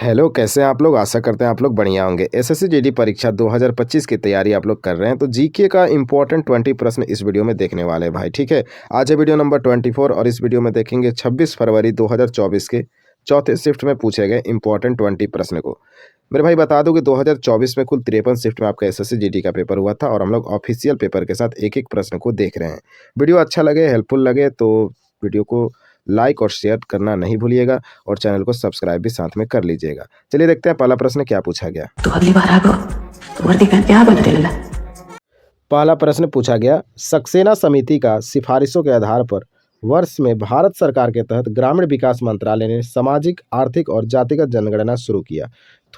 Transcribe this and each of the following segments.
Hello, कैसे हैं आप लोग? आशा करते हैं आप लोग बढ़िया होंगे। एसएससी जीडी परीक्षा 2025 की तैयारी आप लोग कर रहे हैं, तो जीके का इम्पोर्टेंट 20 प्रश्न इस वीडियो में देखने वाले हैं भाई, ठीक है? आज है वीडियो नंबर 24 और इस वीडियो में देखेंगे 26 फरवरी 2024 के चौथे शिफ्ट में पूछे गए इम्पोर्टेंट 20 प्रश्न को। मेरे भाई बता दूं कि 2024 में कुल 53 शिफ्ट में आपका एसएससी जीडी का पेपर हुआ था और हम लोग ऑफिशियल पेपर के साथ एक-एक प्रश्न को देख रहे हैं। वीडियो अच्छा लगे, हेल्पफुल लगे तो वीडियो को लाइक और शेयर करना नहीं भूलिएगा और चैनल को सब्सक्राइब भी साथ में कर लीजिएगा। चलिए देखते हैं पहला प्रश्न क्या पूछा गया। तो अगली बार आगो तो वर्दी पहन के आ बदलेला। पहला प्रश्न पूछा गया, सक्सेना समिति का सिफारिशों के आधार पर वर्ष में भारत सरकार के तहत ग्रामीण विकास मंत्रालय ने सामाजिक, आर्थिक और जातिगत जनगणना शुरू किया।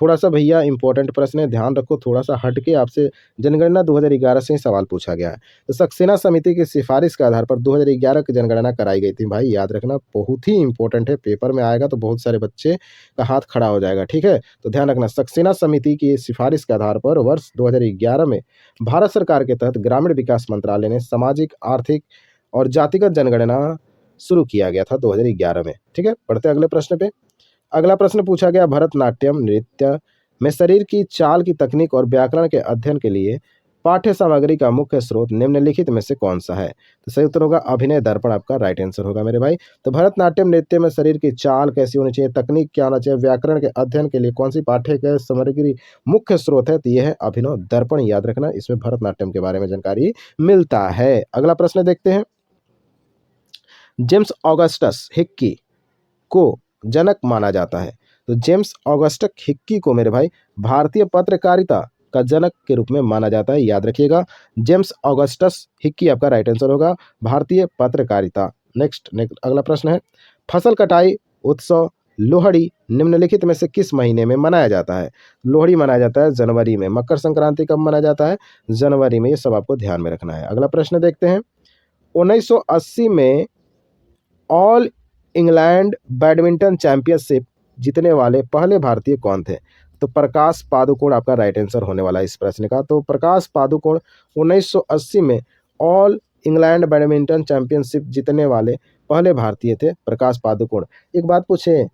थोड़ा सा भैया इंपॉर्टेंट प्रश्न है, ध्यान रखो, थोड़ा सा हटके आपसे जनगणना 2011 से ही सवाल पूछा गया है। तो सक्सेना समिति की सिफारिश के आधार पर 2011 की जनगणना कराई गई थी। भाई याद रखना, बहुत ही इंपॉर्टेंट है, पेपर में आएगा तो बहुत सारे बच्चे का हाथ खड़ा हो जाएगा, ठीक है? तो ध्यान रखना, सक्सेना समिति की सिफारिश के आधार पर वर्ष 2011 में भारत सरकार के तहत ग्रामीण विकास मंत्रालय ने सामाजिक, आर्थिक और जातिगत जनगणना शुरू किया गया था 2011 में, ठीक है? बढ़ते अगले प्रश्न पे। अगला प्रश्न पूछा गया, भरतनाट्यम नृत्य में शरीर की चाल की तकनीक और व्याकरण के अध्ययन के लिए पाठ्य सामग्री का मुख्य स्रोत निम्नलिखित में से कौन सा है? तो सही उत्तर होगा अभिनय दर्पण, आपका राइट आंसर होगा मेरे भाई। तो भरतनाट्यम नृत्य में शरीर की चाल कैसी होनी चाहिए, तकनीक क्या होना चाहिए, व्याकरण के अध्ययन के लिए कौन सी पाठ्य का सामग्री मुख्य स्रोत है? तो यह है अभिनव दर्पण, याद रखना, इसमें भरतनाट्यम के बारे में जानकारी मिलता है। अगला प्रश्न देखते हैं, जेम्स ऑगस्टस हिक्की को जनक माना जाता है। तो जेम्स ऑगस्टस हिक्की को मेरे भाई भारतीय पत्रकारिता का जनक के रूप में माना जाता है, याद रखिएगा। जेम्स ऑगस्टस हिक्की आपका राइट आंसर होगा, भारतीय पत्रकारिता। नेक्स्ट अगला प्रश्न है, फसल कटाई उत्सव लोहड़ी निम्नलिखित में से किस महीने में मनाया जाता है? लोहड़ी मनाया जाता है जनवरी में। मकर संक्रांति कब मनाया जाता है? जनवरी में। ये सब आपको ध्यान में रखना है। अगला प्रश्न देखते हैं, 1980 में ऑल इंग्लैंड बैडमिंटन चैंपियनशिप जीतने वाले पहले भारतीय कौन थे? तो प्रकाश पादुकोण आपका राइट आंसर होने वाला है इस प्रश्न का। तो प्रकाश पादुकोण 1980 में ऑल इंग्लैंड बैडमिंटन चैंपियनशिप जीतने वाले पहले भारतीय थे, प्रकाश पादुकोण। एक बात पूछे,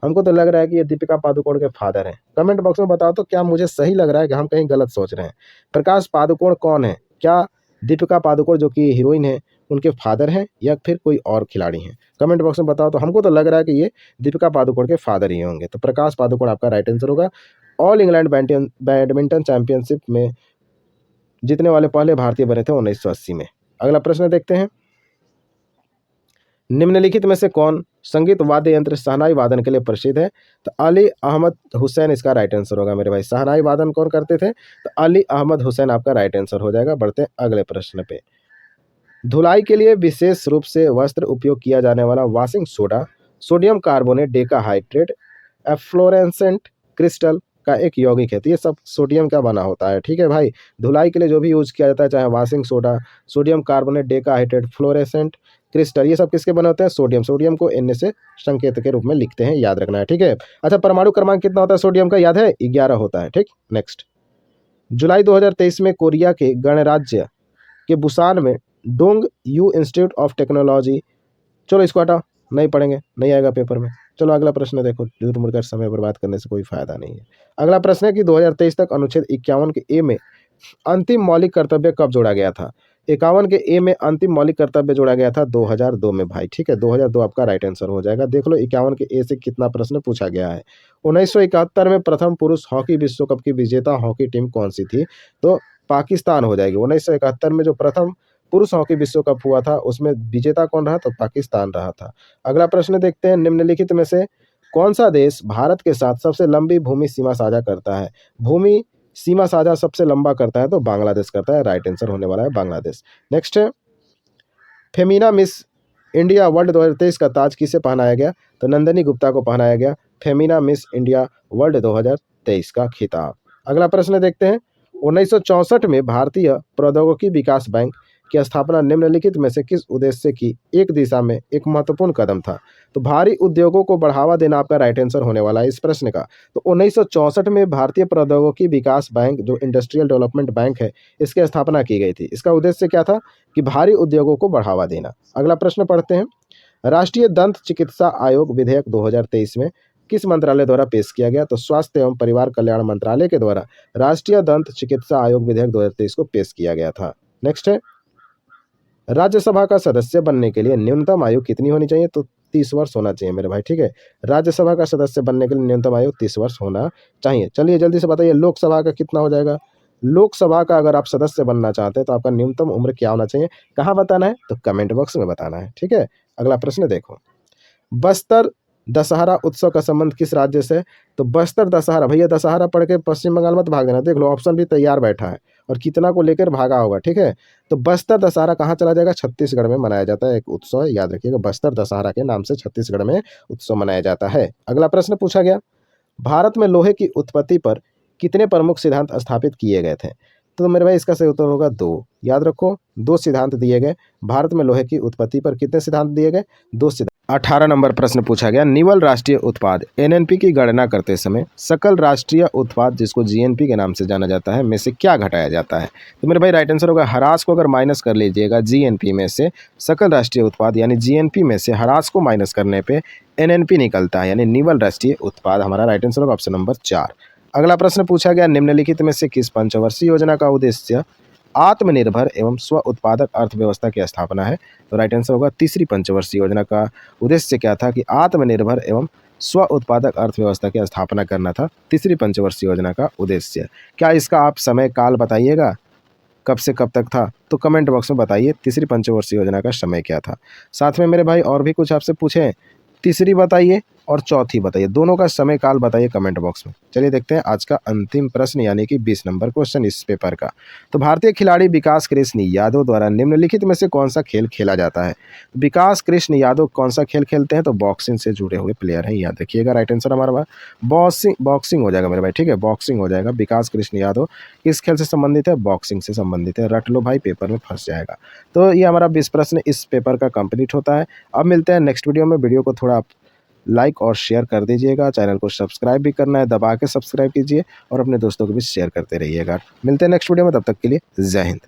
हमको तो लग रहा है कि ये दीपिका पादुकोण के फादर हैं। कमेंट बॉक्स में बताओ तो क्या मुझे सही लग रहा है कि हम कहीं गलत सोच रहे हैं? प्रकाश पादुकोण कौन है? क्या दीपिका पादुकोण जो कि हीरोइन है उनके फादर हैं या फिर कोई और खिलाड़ी हैं? कमेंट बॉक्स में बताओ। तो हमको तो लग रहा है कि ये दीपिका पादुकोण के फादर ही होंगे। तो प्रकाश पादुकोण आपका राइट आंसर होगा। ऑल इंग्लैंड बैडमिंटन चैंपियनशिप में जीतने वाले पहले भारतीय बने थे 1980 में। अगला प्रश्न देखते हैं, निम्नलिखित में से कौन संगीत वाद्य यंत्र शहनाई वादन के लिए प्रसिद्ध है? तो अली अहमद हुसैन इसका राइट आंसर होगा मेरे भाई। शहनाई वादन कौन करते थे? तो अली अहमद हुसैन आपका राइट आंसर हो जाएगा। बढ़ते हैं अगले प्रश्न पे। धुलाई के लिए विशेष रूप से वस्त्र उपयोग किया जाने वाला washing soda sodium carbonate decahydrate efflorescent crystal का एक यौगिक है। तो ये सब सोडियम का बना होता है, ठीक है भाई। धुलाई के लिए जो भी यूज किया जाता है, चाहे washing soda, sodium carbonate decahydrate, fluorescent crystal, ये सब किसके बने होते हैं? सोडियम। सोडियम को Na से संकेत के रूप में लिखते हैं, याद रखना है, ठीक है। अच्छा, परमाणु क्रमांक कितना होता है सोडियम का, याद है? 11 होता है, ठीक। नेक्स्ट, जुलाई 2023 में कोरिया के गणराज्य के बुसान में Dong you institute of technology, चलो इसको हटाओ, नहीं पढ़ेंगे, नहीं आएगा पेपर में। चलो अगला प्रश्न देखो, झूठ मूठ कर समय बर्बाद करने से कोई फायदा नहीं है। अगला प्रश्न है कि 2023 तक अनुच्छेद 51 के ए में अंतिम मौलिक कर्तव्य कब जोड़ा गया था? 51 के ए में अंतिम मौलिक कर्तव्य जोड़ा गया था 2002 में भाई, ठीक है। 2002 आपका राइट आंसर हो जाएगा। देख लो 51 के ए से कितना प्रश्न पूछा गया है। 1971 में प्रथम पुरुष हॉकी विश्व कप की विजेता हॉकी टीम कौन सी थी? तो पाकिस्तान हो जाएगी। 1971 में जो प्रथम पुरुष हॉकी विश्व कप हुआ था उसमें विजेता कौन रहा? तो पाकिस्तान रहा था। अगला प्रश्न देखते हैं, निम्नलिखित में से कौन सा देश भारत के साथ सबसे लंबी भूमि सीमा साझा करता है? भूमि सीमा साझा सबसे लंबा करता है तो बांग्लादेश करता है, राइट आंसर होने वाला है बांग्लादेश। नेक्स्ट है, फेमिना मिस इंडिया वर्ल्ड 2023 का ताज किसे पहनाया गया? तो नंदनी गुप्ता को पहनाया गया फेमिना मिस इंडिया वर्ल्ड 2023 का खिताब। अगला प्रश्न देखते हैं, 1964 में भारतीय प्रौद्योगिकी विकास बैंक की स्थापना निम्नलिखित में से किस उद्देश्य से की? एक दिशा में एक महत्वपूर्ण कदम था। तो भारी उद्योगों को बढ़ावा देना आपका राइट आंसर होने वाला है इस प्रश्न का। तो 1964 में भारतीय प्रौद्योगिकी विकास बैंक जो इंडस्ट्रियल डेवलपमेंट बैंक है, इसकी स्थापना की गई थी। इसका उद्देश्य क्या था? कि भारी उद्योगों को बढ़ावा देना। अगला प्रश्न पढ़ते हैं, राष्ट्रीय दंत चिकित्सा आयोग विधेयक 2023 में किस मंत्रालय द्वारा पेश किया गया? तो स्वास्थ्य एवं परिवार कल्याण मंत्रालय के द्वारा राष्ट्रीय दंत चिकित्सा आयोग विधेयक 2023 को पेश किया गया था। नेक्स्ट है, राज्यसभा का सदस्य बनने के लिए न्यूनतम आयु कितनी होनी चाहिए? तो 30 वर्ष होना चाहिए मेरे भाई, ठीक है। राज्यसभा का सदस्य बनने के लिए न्यूनतम आयु 30 वर्ष होना चाहिए। चलिए जल्दी से बताइए लोकसभा का कितना हो जाएगा? लोकसभा का अगर आप सदस्य बनना चाहते हैं तो आपका न्यूनतम उम्र क्या होना चाहिए? कहाँ बताना है? तो कमेंट बॉक्स में बताना है, ठीक है। अगला प्रश्न देखो, बस्तर दशहरा उत्सव का संबंध किस राज्य से? तो बस्तर दशहरा, भैया दशहरा पढ़ के पश्चिम बंगाल मत भाग देना, देख लो ऑप्शन भी तैयार बैठा है और कितना को लेकर भागा होगा, ठीक है। तो बस्तर दशहरा कहाँ चला जाएगा? छत्तीसगढ़ में मनाया जाता है एक उत्सव, याद रखिएगा, बस्तर दशहरा के नाम से छत्तीसगढ़ में उत्सव मनाया जाता है। अगला प्रश्न पूछा गया, भारत में लोहे की उत्पत्ति पर कितने प्रमुख सिद्धांत स्थापित किए गए थे? तो मेरे भाई इसका सही उत्तर होगा 2। याद रखो 2 सिद्धांत दिए गए। भारत में लोहे की उत्पत्ति पर कितने सिद्धांत दिए गए? 2 सिद्धांत। 18 नंबर प्रश्न पूछा गया, निवल राष्ट्रीय उत्पाद एनएनपी की गणना करते समय सकल राष्ट्रीय उत्पाद जिसको जीएनपी के नाम से जाना जाता है में से क्या घटाया जाता है? तो मेरे भाई राइट आंसर होगा ह्रास को अगर माइनस कर लीजिएगा जीएनपी में से सकल राष्ट्रीय उत्पाद यानी जीएनपी में से ह्रास को माइनस करने पे एनएनपी निकलता है यानी निवल राष्ट्रीय उत्पाद। हमारा राइट आंसर होगा ऑप्शन नंबर 4। अगला प्रश्न पूछा गया, निम्नलिखित में से किस पंचवर्षीय योजना का उद्देश्य आत्मनिर्भर एवं स्व उत्पादक अर्थव्यवस्था की स्थापना है? तो राइट आंसर होगा तीसरी पंचवर्षीय योजना का उद्देश्य क्या था कि आत्मनिर्भर एवं स्व उत्पादक अर्थव्यवस्था की स्थापना करना था तीसरी पंचवर्षीय योजना का उद्देश्य। क्या इसका आप समय काल बताइएगा, कब से कब तक था? तो कमेंट बॉक्स में बताइए तीसरी पंचवर्षीय योजना का समय क्या था। साथ में मेरे भाई और भी कुछ आपसे पूछें, तीसरी बताइए और चौथी बताइए, दोनों का समय काल बताइए कमेंट बॉक्स में। चलिए देखते हैं आज का अंतिम प्रश्न यानी कि 20 नंबर क्वेश्चन इस पेपर का। तो भारतीय खिलाड़ी विकास कृष्ण यादव द्वारा निम्नलिखित में से कौन सा खेल खेला जाता है? विकास कृष्ण यादव कौन सा खेल खेलते हैं? तो बॉक्सिंग से जुड़े हुए प्लेयर हैं, याद रखिएगा। राइट आंसर हमारा बॉक्सिंग हो जाएगा मेरे भाई, ठीक है, बॉक्सिंग हो जाएगा। विकास कृष्ण यादव किस खेल से संबंधित है? बॉक्सिंग से संबंधित है। रट लो भाई, पेपर में फंस जाएगा। तो ये हमारा 20 प्रश्न इस पेपर का कंप्लीट होता है। अब मिलते हैं नेक्स्ट वीडियो में। वीडियो को थोड़ा लाइक और शेयर कर दीजिएगा, चैनल को सब्सक्राइब भी करना है, दबा के सब्सक्राइब कीजिए और अपने दोस्तों को भी शेयर करते रहिएगा। मिलते हैं नेक्स्ट वीडियो में, तब तक के लिए जय हिंद।